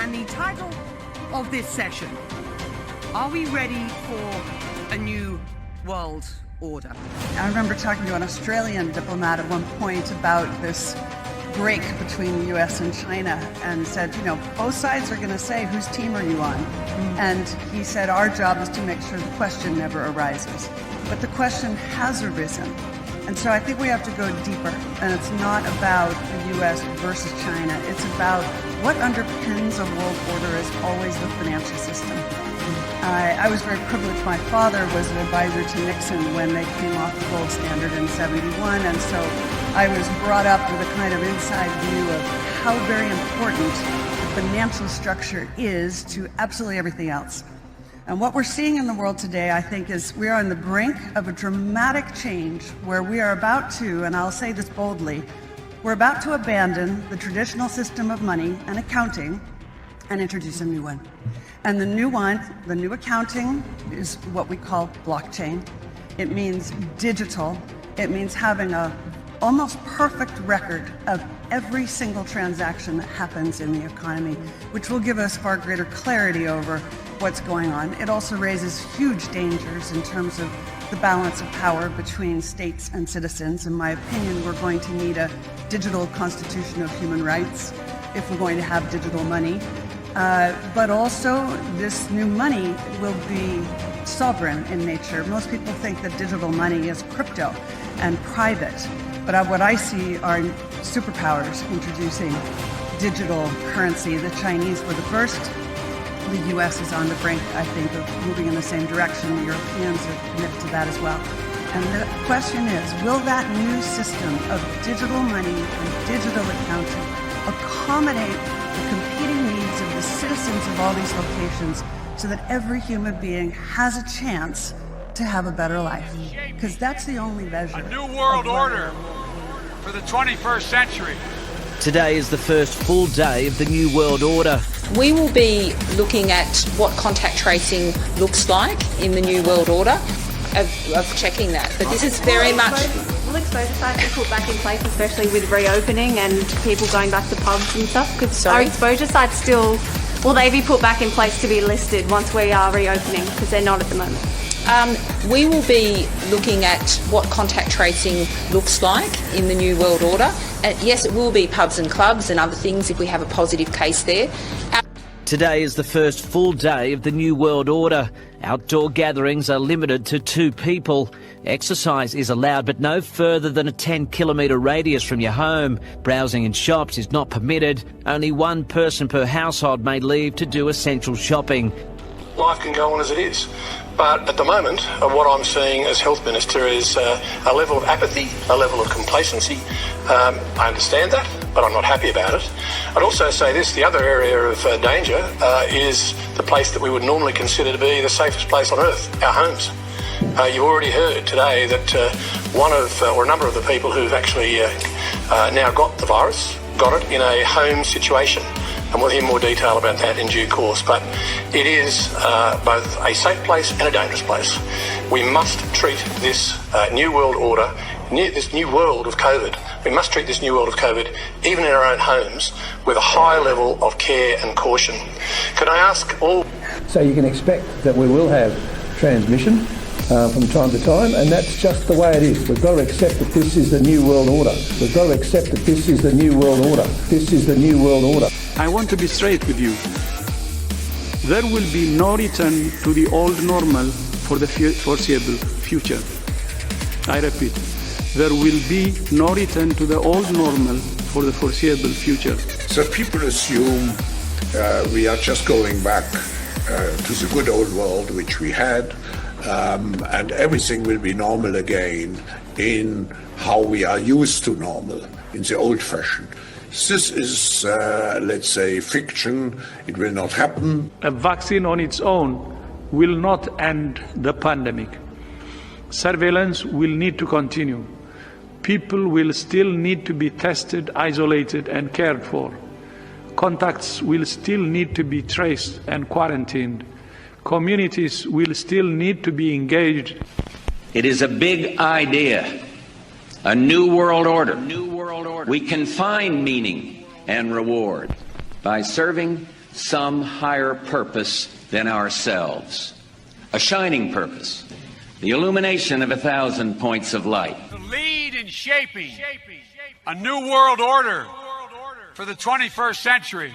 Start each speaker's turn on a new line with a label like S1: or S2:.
S1: And the title of this session, are we ready for a new world order?
S2: I remember talking to an Australian diplomat at one point about this break between the US and China and said, you know, both sides are going to say, whose team are you on? And he said, our job is to make sure the question never arises. But the question has arisen. And so I think we have to go deeper. And it's not about the US versus China. It's about what underpins a world order is always the financial system. I was very privileged. My father was an advisor to Nixon when they came off the gold standard in '71. And so I was brought up with a kind of inside view of how very important the financial structure is to absolutely everything else. And what we're seeing in the world today, I think, is we are on the brink of a dramatic change where we are about to, and I'll say this boldly, we're about to abandon the traditional system of money and accounting and introduce a new one. And the new one, the new accounting, is what we call blockchain. It means digital. It means having a almost perfect record of every single transaction that happens in the economy, which will give us far greater clarity over what's going on. It also raises huge dangers in terms of the balance of power between states and citizens. In my opinion, we're going to need a digital constitution of human rights if we're going to have digital money. But also, this new money will be sovereign in nature. Most people think that digital money is crypto and private. But what I see are superpowers introducing digital currency. The Chinese were the first. The U.S. is on the brink, I think, of moving in the same direction. The Europeans are committed to that as well. And the question is, will that new system of digital money and digital accounting accommodate the competing needs of the citizens of all these locations so that every human being has a chance to have a better life? Because that's the only measure.
S3: A new world order for the 21st century.
S4: Today is the first full day of the New World Order.
S5: We will be looking at what contact tracing looks like in the New World Order, of checking that. But this is very much...
S6: Will exposure sites be put back in place, especially with reopening and people going back to pubs and stuff? Because our exposure sites still... Will they be put back in place to be listed once we are reopening? Because they're not at the moment.
S5: We will be looking at what contact tracing looks like in the New World Order. Yes, it will be pubs and clubs and other things if we have a positive case there.
S4: Today is the first full day of the New World Order. Outdoor gatherings are limited to 2 people. Exercise is allowed, but no further than a 10-kilometre radius from your home. Browsing in shops is not permitted. Only 1 person per household may leave to do essential shopping.
S7: Life can go on as it is. But at the moment, what I'm seeing as Health Minister is a level of apathy, a level of complacency. I understand that, but I'm not happy about it. I'd also say this, the other area of danger is the place that we would normally consider to be the safest place on earth, our homes. You've already heard today that a number of the people who've actually now got the virus got it in a home situation. And we'll hear more detail about that in due course. But it is both a safe place and a dangerous place. We must treat this new world order, this new world of COVID, we must treat this new world of COVID, even in our own homes, with a high level of care and caution. Can I ask all...
S8: So you can expect that we will have transmission from time to time, and that's just the way it is. We've got to accept that this is the new world order. We've got to accept that this is the new world order. This is the new world order.
S9: I want to be straight with you. There will be no return to the old normal for the foreseeable future. I repeat, there will be no return to the old normal for the foreseeable future.
S10: So people assume we are just going back to the good old world which we had, and everything will be normal again in how we are used to normal, in the old fashion. This is, let's say, fiction. It will not happen.
S9: A vaccine on its own will not end the pandemic. Surveillance will need to continue. People will still need to be tested, isolated, and cared for. Contacts will still need to be traced and quarantined. Communities will still need to be engaged.
S11: It is a big idea, a new world order. We can find meaning and reward by serving some higher purpose than ourselves. A shining purpose, the illumination of 1,000 points of light.
S3: To lead in shaping a new world order for the 21st century.